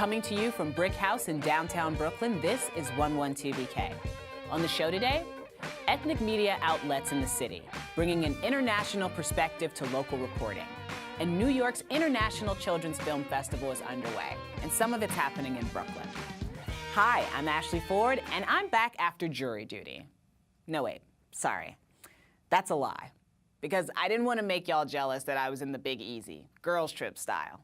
Coming to you from Brick House in downtown Brooklyn, this is 112BK. On the show today, ethnic media outlets in the city, bringing an international perspective to local reporting. And New York's International Children's Film Festival is underway, and some of it's happening in Brooklyn. Hi, I'm Ashley Ford, and I'm back after jury duty. No, wait, sorry. That's a lie. Because I didn't want to make y'all jealous that I was in the Big Easy, girls trip style.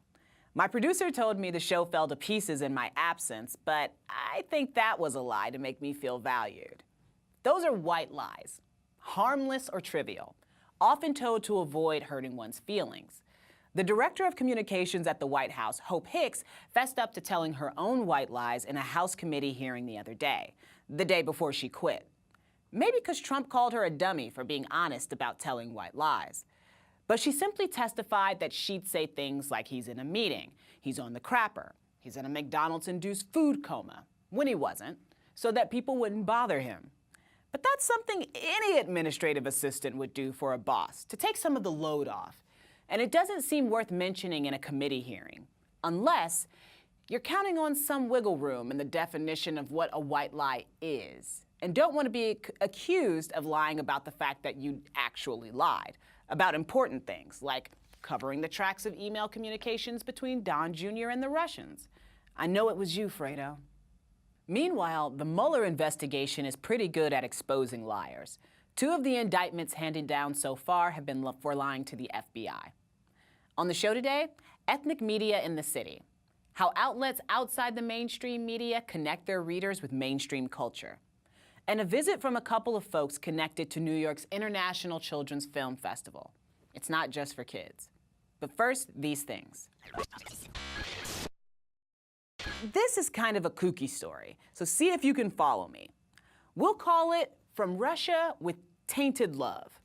My producer told me the show fell to pieces in my absence, but I think that was a lie to make me feel valued. Those are white lies, harmless or trivial, often told to avoid hurting one's feelings. The director of communications at the White House, Hope Hicks, fessed up to telling her own white lies in a House committee hearing the other day, the day before she quit. Maybe because Trump called her a dummy for being honest about telling white lies. But she simply testified that she'd say things like he's in a meeting, he's on the crapper, he's in a McDonald's-induced food coma, when he wasn't, so that people wouldn't bother him. But that's something any administrative assistant would do for a boss, to take some of the load off. And it doesn't seem worth mentioning in a committee hearing, unless you're counting on some wiggle room in the definition of what a white lie is, and don't want to be accused of lying about the fact that you actually lied, about important things, like covering the tracks of email communications between Don Jr. and the Russians. I know it was you, Fredo. Meanwhile, the Mueller investigation is pretty good at exposing liars. 2 of the indictments handed down so far have been for lying to the FBI. On the show today, ethnic media in the city, how outlets outside the mainstream media connect their readers with mainstream culture, and a visit from a couple of folks connected to New York's International Children's Film Festival. It's not just for kids. But first, these things. This is kind of a kooky story, so see if you can follow me. We'll call it From Russia with Tainted Love.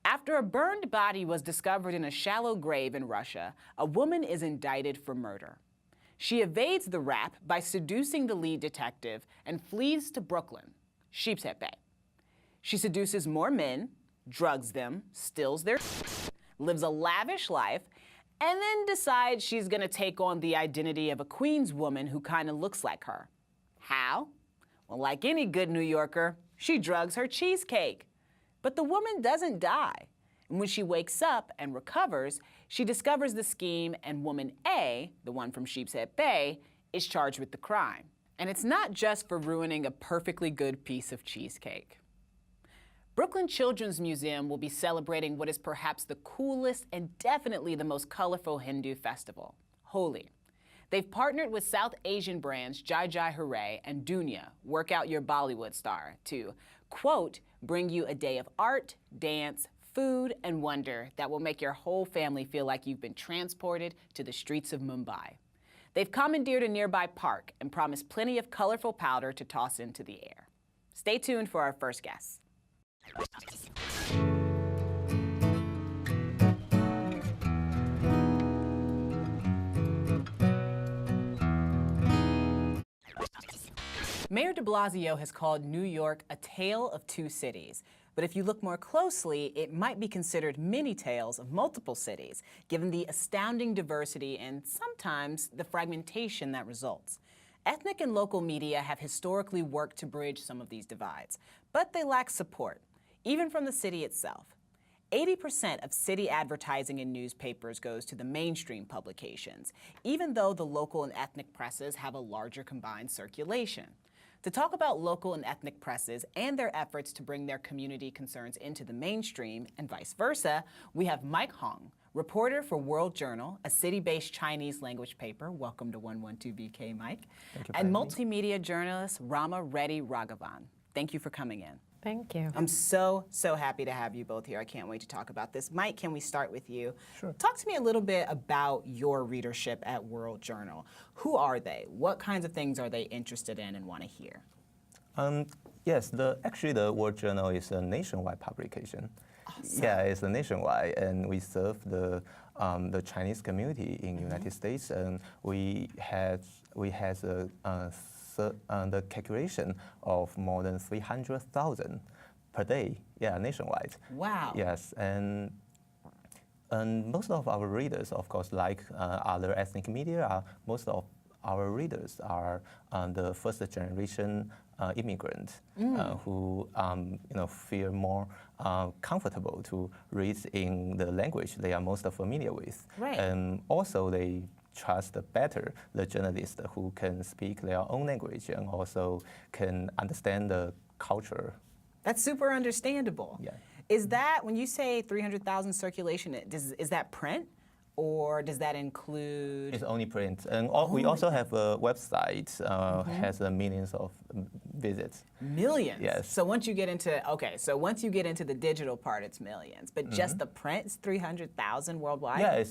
After a burned body was discovered in a shallow grave in Russia, a woman is indicted for murder. She evades the rap by seducing the lead detective and flees to Brooklyn, Sheepshead Bay. She seduces more men, drugs them, steals their lives a lavish life, and then decides she's gonna take on the identity of a Queens woman who kinda looks like her. How? Well, like any good New Yorker, she drugs her cheesecake. But the woman doesn't die. And when she wakes up and recovers, she discovers the scheme, and woman A, the one from Sheepshead Bay, is charged with the crime. And it's not just for ruining a perfectly good piece of cheesecake. Brooklyn Children's Museum will be celebrating what is perhaps the coolest and definitely the most colorful Hindu festival, Holi. They've partnered with South Asian brands Jai Jai Hooray and Dunya, Work Out Your Bollywood Star, to, quote, bring you a day of art, dance, food, and wonder that will make your whole family feel like you've been transported to the streets of Mumbai. They've commandeered a nearby park and promised plenty of colorful powder to toss into the air. Stay tuned for our first guest. Mayor de Blasio has called New York a tale of 2 cities. But if you look more closely, it might be considered mini tales of multiple cities, given the astounding diversity and sometimes the fragmentation that results. Ethnic and local media have historically worked to bridge some of these divides, but they lack support, even from the city itself. 80% of city advertising in newspapers goes to the mainstream publications, even though the local and ethnic presses have a larger combined circulation. To talk about local and ethnic presses and their efforts to bring their community concerns into the mainstream and vice versa, we have Mike Hong, reporter for World Journal, a city-based Chinese language paper. Welcome to 112BK, Mike. Thank you. And multimedia journalist Maria-Christina Raghavan. Thank you for coming in. Thank you. I'm so happy to have you both here. I can't wait to talk about this. Mike, can we start with you? Sure. Talk to me a little bit about your readership at World Journal. Who are they? What kinds of things are they interested in and want to hear? Yes, actually the World Journal is a nationwide publication. Awesome. Yeah, it's a nationwide, and we serve the Chinese community in United States, and we had the calculation of more than 300,000 per day, nationwide. Wow. Yes, and most of our readers, of course, like other ethnic media, most of our readers are the first generation immigrants who feel more comfortable to read in the language they are most familiar with. Right. And also they trust better the journalists who can speak their own language and also can understand the culture. That's super understandable. Yeah. Is that, when you say 300,000 circulation, is that print? Or does that include? It's only print. And we also have a website, has millions of visits. Millions? Yes. So once you get into, once you get into the digital part, it's millions. But just the print is 300,000 worldwide? Yeah,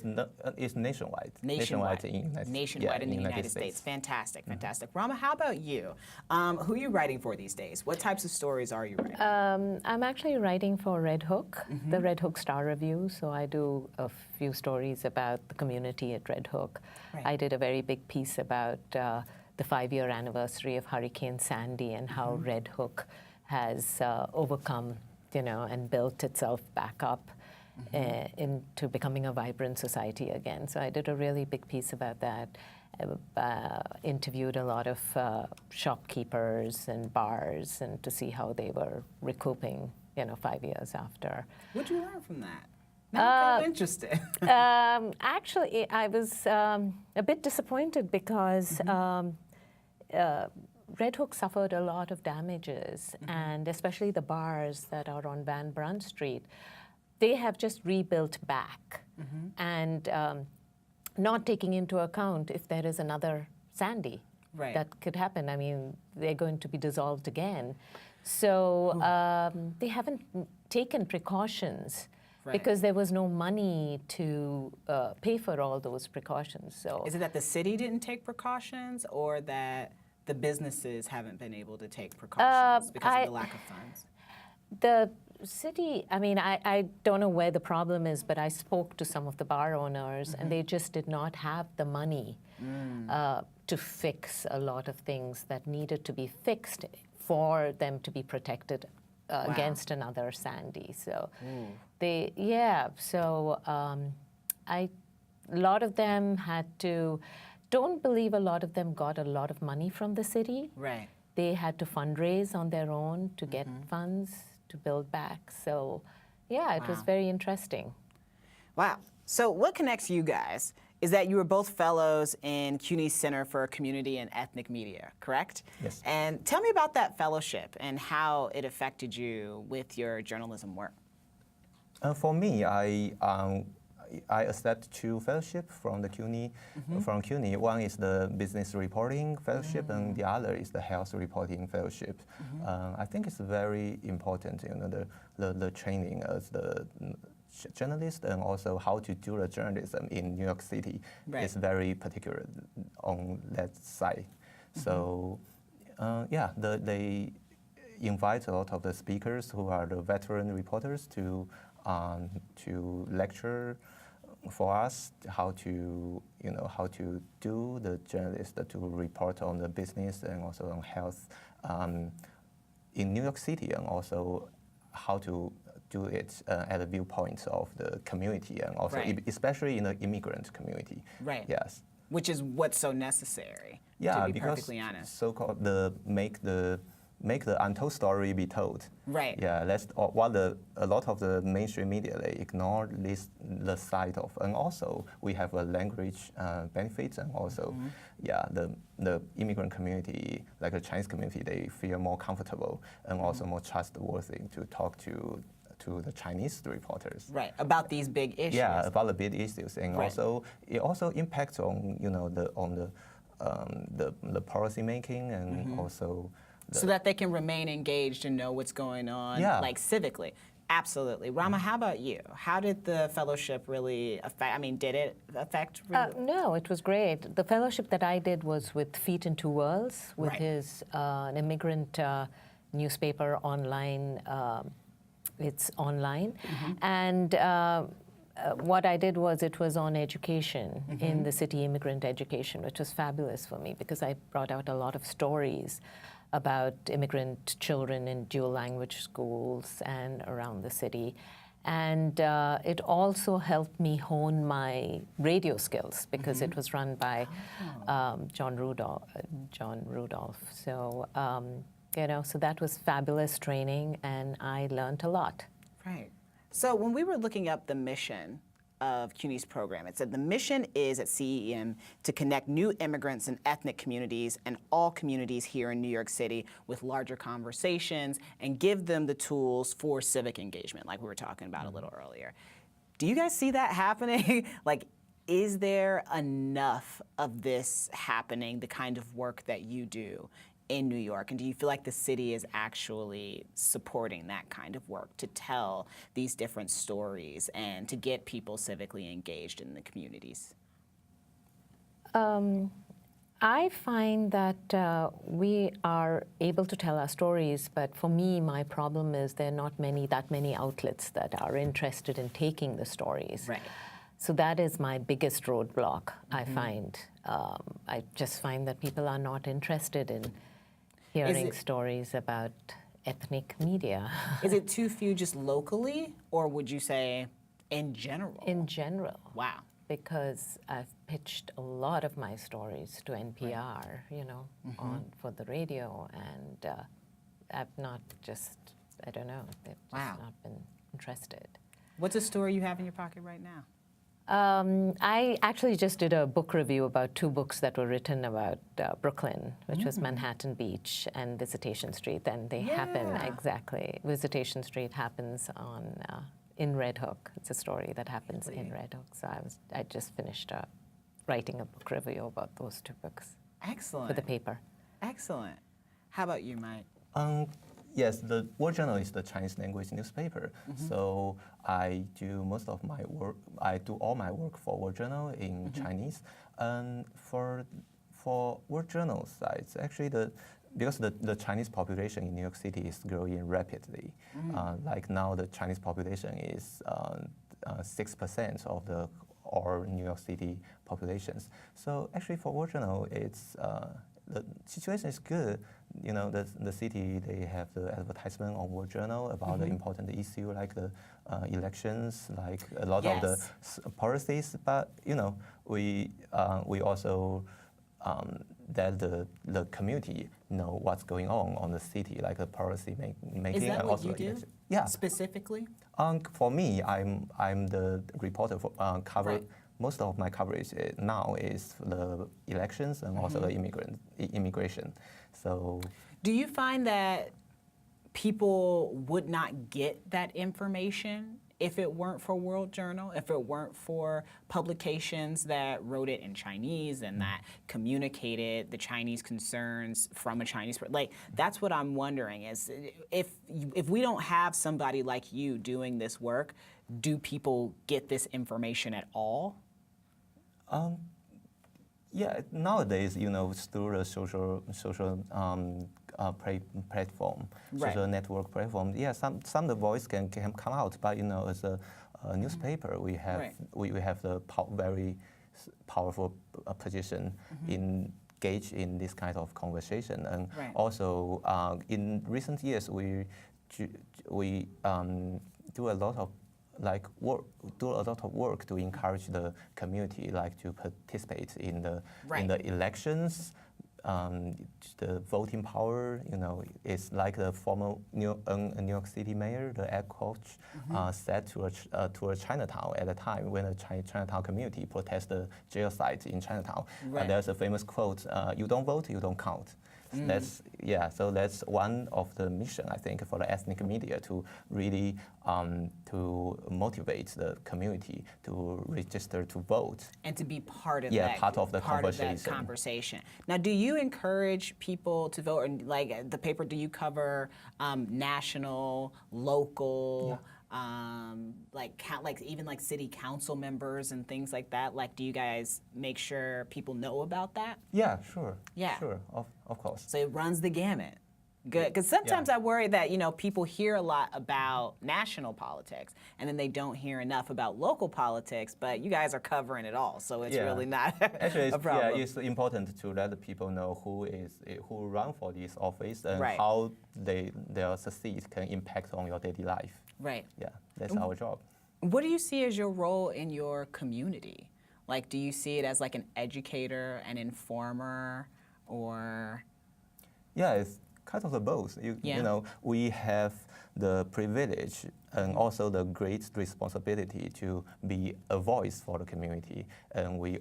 it's nationwide. Nationwide in the United States. Fantastic, fantastic. Ramaa, how about you? Who are you writing for these days? What types of stories are you writing? I'm actually writing for Red Hook, the Red Hook Star Review. So I do a few stories about the community at Red Hook. Right. I did a very big piece about the 5-year anniversary of Hurricane Sandy and how Red Hook has overcome, and built itself back up into becoming a vibrant society again. So I did a really big piece about that. Interviewed a lot of shopkeepers and bars and to see how they were recouping, 5 years after. What did you learn from that? Now I'm interested. Actually, I was a bit disappointed because Red Hook suffered a lot of damages, and especially the bars that are on Van Brunt Street, they have just rebuilt back, and not taking into account if there is another Sandy. Right. That could happen. I mean, they're going to be dissolved again. So they haven't taken precautions. Right. Because there was no money to pay for all those precautions. So is it that the city didn't take precautions, or that the businesses haven't been able to take precautions because of the lack of funds? The city, I mean, I don't know where the problem is, but I spoke to some of the bar owners, and they just did not have the money to fix a lot of things that needed to be fixed for them to be protected against another Sandy. So a lot of them had to, don't believe a lot of them got a lot of money from the city. Right. They had to fundraise on their own to get funds to build back. So yeah, it was very interesting. Wow. So what connects you guys is that you were both fellows in CUNY Center for Community and Ethnic Media, correct? Yes. And tell me about that fellowship and how it affected you with your journalism work. For me, I accept 2 fellowships from the CUNY. From CUNY, one is the business reporting fellowship, and the other is the health reporting fellowship. I think it's very important, the training as the journalist, and also how to do the journalism in New York City is very particular on that side. So, they invite a lot of the speakers who are the veteran reporters to lecture for us how to do the journalist to report on the business and also on health in New York City, and also how to do it at the viewpoint of the community, and also especially in the immigrant community. Right. Yes. Which is what's so necessary. Yeah, to be because perfectly honest. so-called make the untold story be told. Right. Yeah, that's what a lot of the mainstream media, they ignore the side of, and also we have a language benefits, and also, the immigrant community, like the Chinese community, they feel more comfortable and also more trustworthy to talk to the Chinese reporters. Right, about these big issues. Yeah, about the big issues, and also it also impacts on the policy making, and also. So that they can remain engaged and know what's going on, like civically. Absolutely. Ramaa, how about you? How did the fellowship really affect, did it affect? No, it was great. The fellowship that I did was with Feet in Two Worlds, with his an immigrant newspaper online. It's online. And what I did was, it was on education, in the city, immigrant education, which was fabulous for me because I brought out a lot of stories about immigrant children in dual language schools and around the city. And it also helped me hone my radio skills because it was run by John Rudolph. So, so that was fabulous training, and I learned a lot. Right. So when we were looking up the mission of CUNY's program, it said the mission is at CEM to connect new immigrants and ethnic communities and all communities here in New York City with larger conversations and give them the tools for civic engagement, like we were talking about a little earlier. Do you guys see that happening? Like, is there enough of this happening, the kind of work that you do in New York? And do you feel like the city is actually supporting that kind of work to tell these different stories and to get people civically engaged in the communities? I find that we are able to tell our stories, but for me, my problem is there are not that many outlets that are interested in taking the stories. Right. So that is my biggest roadblock, I find. I just find that people are not interested in hearing stories about ethnic media. Is it too few just locally, or would you say in general? In general. Wow. Because I've pitched a lot of my stories to NPR, for the radio, and I've not just, I don't know, they've just not been interested. What's a story you have in your pocket right now? I actually just did a book review about 2 books that were written about Brooklyn, which was Manhattan Beach and Visitation Street, and they happen exactly. Visitation Street happens in Red Hook. It's a story that happens in Red Hook. So I just finished writing a book review about those 2 books. Excellent. For the paper. Excellent. How about you, Mike? Yes, the World Journal is the Chinese language newspaper. So I do most of my work. I do all my work for World Journal in Chinese. And for World Journal sites, actually because the Chinese population in New York City is growing rapidly. Like now, the Chinese population is 6% of all New York City populations. So actually, for World Journal, it's the situation is good. The city, they have the advertisement on World Journal about the important issue like the elections, like a lot of the policies. But we also that the community know what's going on the city, like the policy making. Is that and what also you do? election. Yeah. Specifically? For me, I'm the reporter for cover. Right. Most of my coverage now is the elections and also the immigration. So, do you find that people would not get that information if it weren't for World Journal, if it weren't for publications that wrote it in Chinese and that communicated the Chinese concerns from a Chinese, like that's what I'm wondering is if we don't have somebody like you doing this work, do people get this information at all? Yeah, nowadays, through the social platform, social network platform, yeah, some of the voice can come out, but as a newspaper, we have the very powerful position engaged in this kind of conversation, and also in recent years we do a lot of work to encourage the community, like to participate in the elections. The voting power, is like the former New York City mayor, the egg coach, said to a Chinatown at the time when the Chinatown community protested the jail site in Chinatown. There's a famous quote: "You don't vote, you don't count." So that's one of the mission, I think, for the ethnic media to really to motivate the community to register to vote and to be part of that conversation. Now, do you encourage people to vote? Or like the paper, do you cover national, local? Even city council members and things like that? Like, do you guys make sure people know about that? Yeah, sure. Yeah. Sure, of course. So it runs the gamut. Good, because sometimes I worry that people hear a lot about national politics and then they don't hear enough about local politics, but you guys are covering it all, so it's really not Actually, a problem. Yeah, it's important to let the people know who run for this office and Right. how their succeed can impact on your daily life. Right. Yeah. That's our job. What do you see as your role in your community? Like, do you see it as like an educator, an informer, or? Yeah, it's kind of the both. You know, we have the privilege and also the great responsibility to be a voice for the community. And we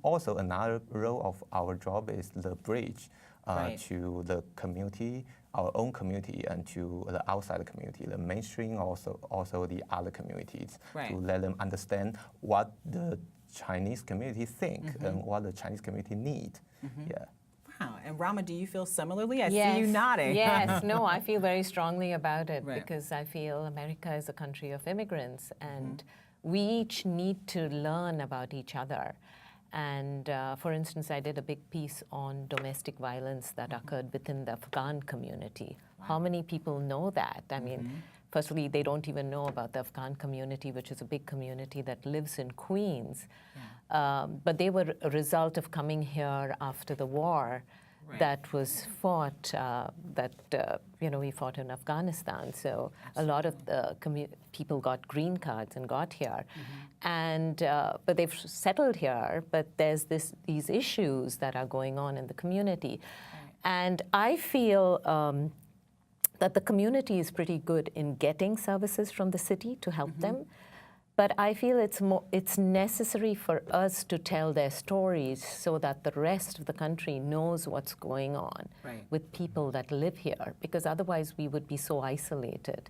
also another role of our job is the bridge to the community, our own community, and to the outside community, the mainstream, also the other communities, to let them understand what the Chinese community think and what the Chinese community need. Yeah. Wow. And Ramaa, do you feel similarly? I see you nodding. Yes, no, I feel very strongly about it because I feel America is a country of immigrants and we each need to learn about each other. And for instance, I did a big piece on domestic violence that occurred within the Afghan community. How many people know that? I mean, firstly, they don't even know about the Afghan community, which is a big community that lives in Queens. But they were a result of coming here after the war that was fought, we fought in Afghanistan. So a lot of the people got green cards and got here. And, but they've settled here, but there's these issues that are going on in the community. And I feel that the community is pretty good in getting services from the city to help them. But I feel it's necessary for us to tell their stories so that the rest of the country knows what's going on with people that live here, because otherwise we would be so isolated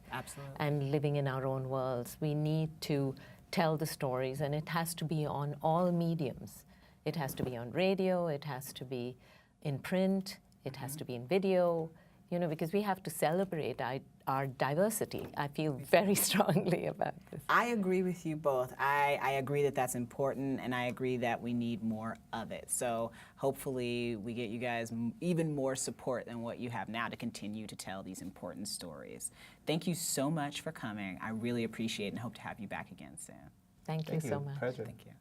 and living in our own worlds. We need to tell the stories, and it has to be on all mediums. It has to be on radio, it has to be in print, it has to be in video, because we have to celebrate our diversity. I feel very strongly about this. I agree with you both. I agree that that's important, and I agree that we need more of it. So hopefully we get you guys even more support than what you have now to continue to tell these important stories. Thank you so much for coming. I really appreciate it and hope to have you back again soon. Thank you so much. Pleasure. Thank you.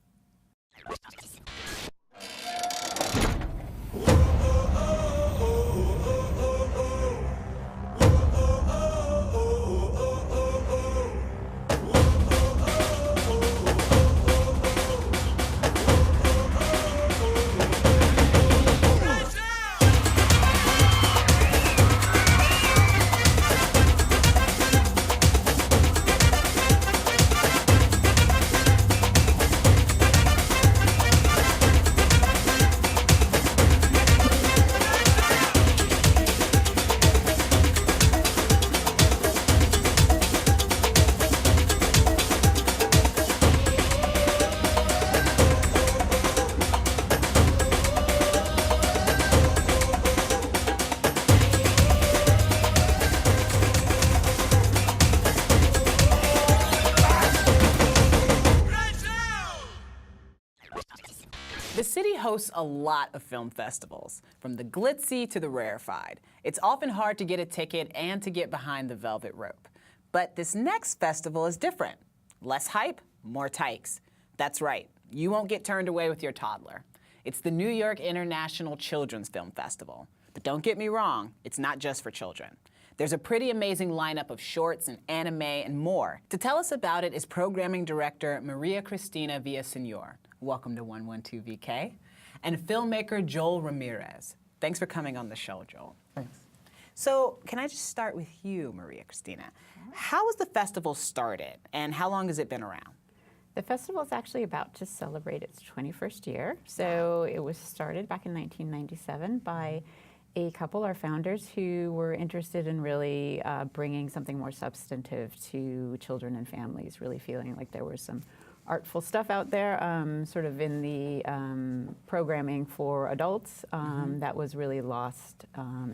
The city hosts a lot of film festivals, from the glitzy to the rarefied. It's often hard to get a ticket and to get behind the velvet rope. But this next festival is different. Less hype, more tykes. That's right, you won't get turned away with your toddler. It's the New York International Children's Film Festival. But don't get me wrong, it's not just for children. There's a pretty amazing lineup of shorts and anime and more. To tell us about it is programming director Maria-Christina Villaseñor. Welcome to 112VK. And filmmaker Joel Ramirez. Thanks for coming on the show, Joel. Thanks. So can I just start with you, Maria-Christina? How was the festival started and how long has it been around? The festival is actually about to celebrate its 21st year. So it was started back in 1997 by a couple, our founders, who were interested in really bringing something more substantive to children and families, really feeling like there was some artful stuff out there, sort of in the programming for adults that was really lost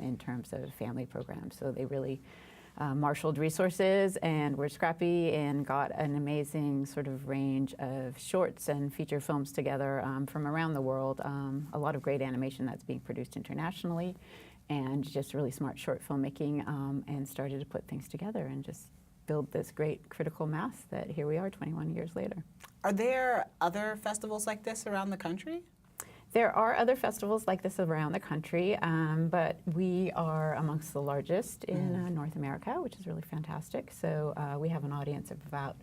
in terms of family programs. So they really marshaled resources and were scrappy and got an amazing sort of range of shorts and feature films together from around the world. A lot of great animation that's being produced internationally, and just really smart short filmmaking, and started to put things together and just build this great critical mass that here we are 21 years later. Are there other festivals like this around the country? There are other festivals like this around the country, but we are amongst the largest in North America, which is really fantastic. So we have an audience of about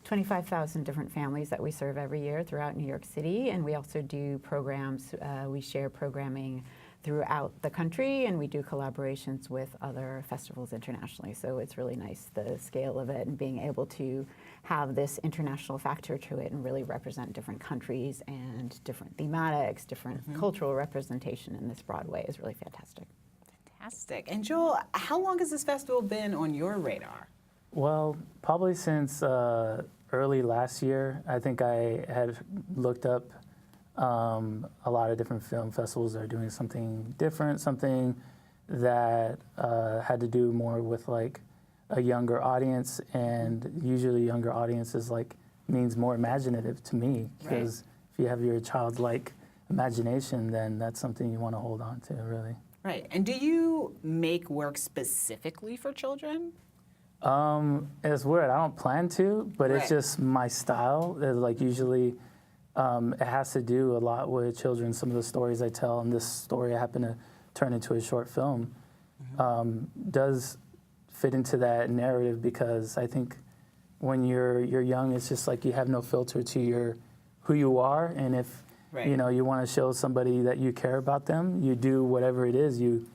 25,000 different families that we serve every year throughout New York City, and we also do programs. We share programming throughout the country, and we do collaborations with other festivals internationally. So it's really nice, the scale of it, and being able to have this international factor to it and really represent different countries and different thematics, different cultural representation in this broad way is really fantastic. Fantastic. And Joel, how long has this festival been on your radar? Well, probably since early last year. I think I had looked up a lot of different film festivals that are doing something different, something that had to do more with like a younger audience, and usually younger audiences means more imaginative to me, because if you have your childlike imagination, then that's something you want to hold on to, really. Right. And do you make work specifically for children? It's weird. I don't plan to, but it's just my style. It's usually it has to do a lot with children. Some of the stories I tell, and this story I happen to turn into a short film, does fit into that narrative, because I think when you're young, it's just like you have no filter to who you are, and if you want to show somebody that you care about them, you do whatever it is. You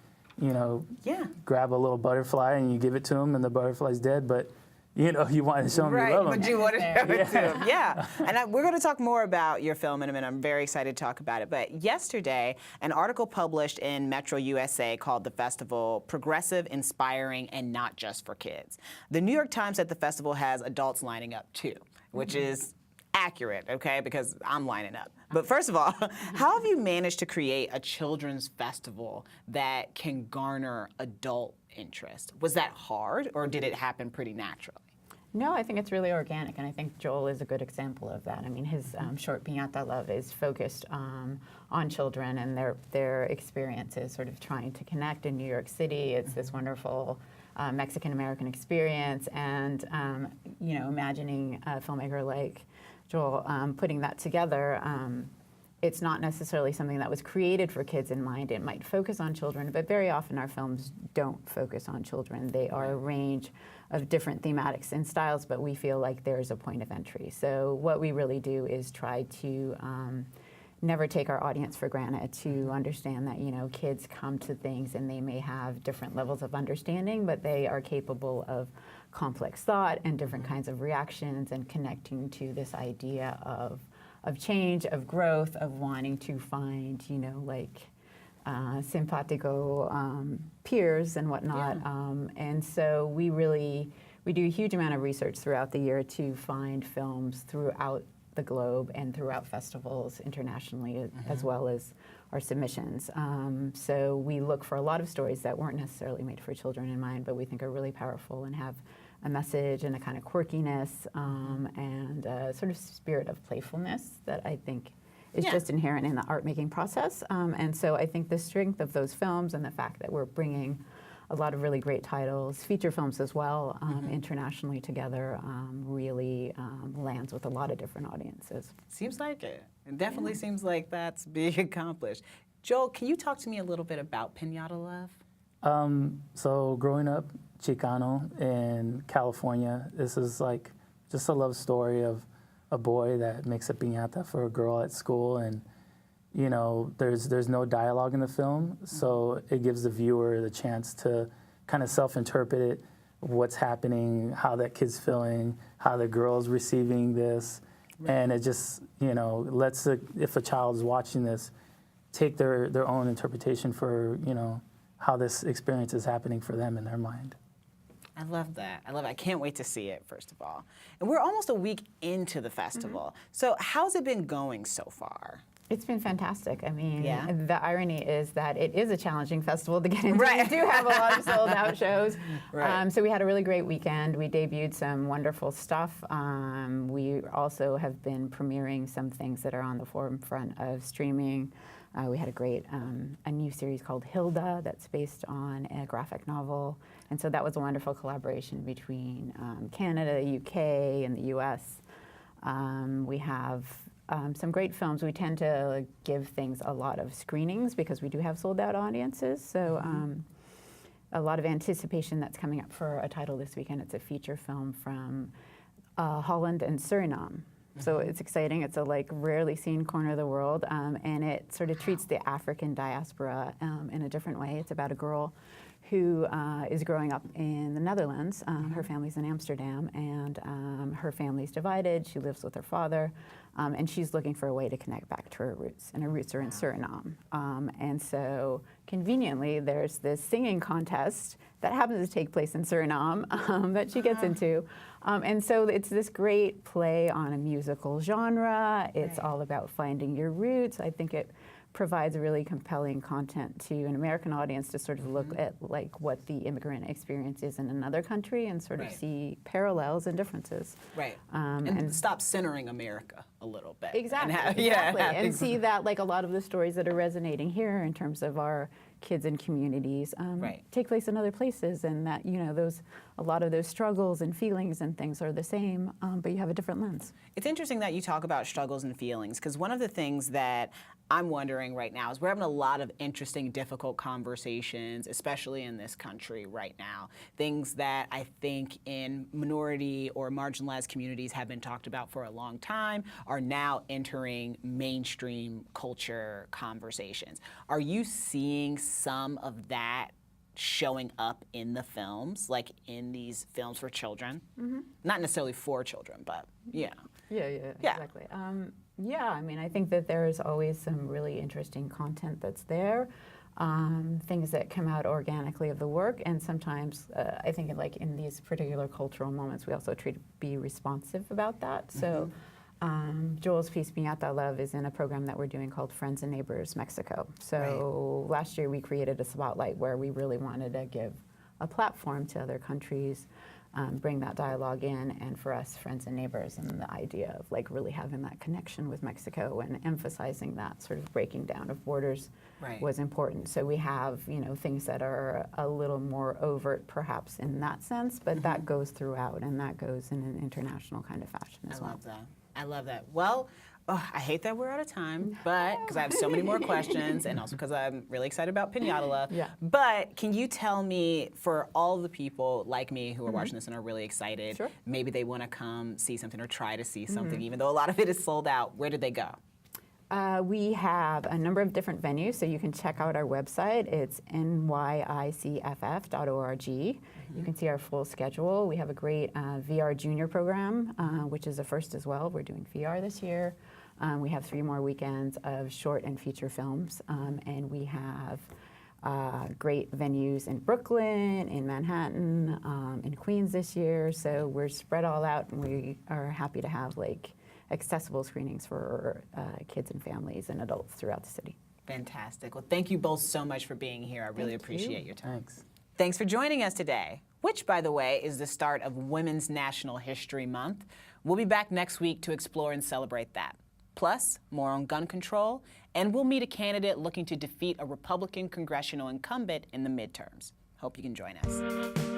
grab a little butterfly and you give it to them, and the butterfly's dead, but you want to show them you love them. But you want to show it to them. Yeah. And we're going to talk more about your film in a minute. I'm very excited to talk about it. But yesterday, an article published in Metro USA called the festival Progressive, Inspiring, and Not Just for Kids. The New York Times said the festival has adults lining up too, which is accurate, okay, because I'm lining up. But first of all, how have you managed to create a children's festival that can garner adult interest? Was that hard, or did it happen pretty naturally? No, I think it's really organic, and I think Joel is a good example of that. I mean, his short Piñata Love is focused on children and their experiences, sort of trying to connect in New York City. It's this wonderful Mexican-American experience, and imagining a filmmaker like Joel putting that together. It's not necessarily something that was created for kids in mind. It might focus on children, but very often our films don't focus on children. They are a range of different thematics and styles, but we feel like there's a point of entry. So what we really do is try to never take our audience for granted, to understand that kids come to things and they may have different levels of understanding, but they are capable of complex thought and different kinds of reactions, and connecting to this idea of change, of growth, of wanting to find, simpatico peers and whatnot. And so we do a huge amount of research throughout the year to find films throughout the globe and throughout festivals internationally, as well as our submissions. So we look for a lot of stories that weren't necessarily made for children in mind, but we think are really powerful and have a message and a kind of quirkiness and a sort of spirit of playfulness that I think is just inherent in the art-making process. And so I think the strength of those films and the fact that we're bringing a lot of really great titles, feature films as well, internationally together, really lands with a lot of different audiences. Seems like it. It definitely seems like that's being accomplished. Joel, can you talk to me a little bit about Piñata Love? So growing up Chicano in California, this is just a love story of a boy that makes a piñata for a girl at school, and there's no dialogue in the film, so it gives the viewer the chance to kind of self-interpret it, what's happening, how that kid's feeling, how the girl's receiving this, and it just lets if a child's watching this, take their own interpretation for how this experience is happening for them in their mind. I love that. I love it. I can't wait to see it, first of all. And we're almost a week into the festival. So how's it been going so far? It's been fantastic. I mean, the irony is that it is a challenging festival to get into. We do have a lot of sold-out shows. So we had a really great weekend. We debuted some wonderful stuff. We also have been premiering some things that are on the forefront of streaming. We had a new series called Hilda that's based on a graphic novel. And so that was a wonderful collaboration between Canada, UK, and the US. We have some great films. We tend to give things a lot of screenings because we do have sold out audiences. So a lot of anticipation that's coming up for a title this weekend. It's a feature film from Holland and Suriname. So it's exciting. It's a rarely seen corner of the world, and it sort of treats the African diaspora in a different way. It's about a girl who is growing up in the Netherlands. Her family's in Amsterdam, and her family's divided. She lives with her father, and she's looking for a way to connect back to her roots, and her roots are in Suriname. And so conveniently, there's this singing contest that happens to take place in Suriname that she gets into. And so it's this great play on a musical genre. It's all about finding your roots. I think it provides really compelling content to an American audience to sort of look at what the immigrant experience is in another country and sort of see parallels and differences. Right. And stop centering America a little bit. Exactly. And see that a lot of the stories that are resonating here in terms of our kids and communities take place in other places, and that a lot of those struggles and feelings and things are the same, but you have a different lens. It's interesting that you talk about struggles and feelings, because one of the things that I'm wondering right now is we're having a lot of interesting, difficult conversations, especially in this country right now. Things that I think in minority or marginalized communities have been talked about for a long time are now entering mainstream culture conversations. Are you seeing some of that showing up in the films, in these films for children? Not necessarily for children, but yeah. Yeah, exactly. I mean, I think that there is always some really interesting content that's there, things that come out organically of the work, and sometimes I think in these particular cultural moments, we also try to be responsive about that. So Joel's piece, Piñata Love, is in a program that we're doing called Friends and Neighbors Mexico. So last year we created a spotlight where we really wanted to give a platform to other countries, bring that dialogue in, and for us, friends and neighbors, and the idea of really having that connection with Mexico and emphasizing that sort of breaking down of borders was important. So we have things that are a little more overt perhaps in that sense, but that goes throughout, and that goes in an international kind of fashion as well. I love that. Well, I hate that we're out of time, but because I have so many more questions, and also because I'm really excited about Piñata Love. But can you tell me, for all the people like me who are watching this and are really excited, maybe they want to come see something or try to see something, even though a lot of it is sold out, where did they go? We have a number of different venues, so you can check out our website. It's nyicff.org. You can see our full schedule. We have a great VR junior program, which is a first as well. We're doing VR this year. We have 3 more weekends of short and feature films, and we have great venues in Brooklyn, in Manhattan, in Queens this year. So we're spread all out, and we are happy to have accessible screenings for kids and families and adults throughout the city. Fantastic. Well, thank you both so much for being here. I really appreciate your time. Thanks. Thanks for joining us today, which, by the way, is the start of Women's National History Month. We'll be back next week to explore and celebrate that. Plus, more on gun control, and we'll meet a candidate looking to defeat a Republican congressional incumbent in the midterms. Hope you can join us.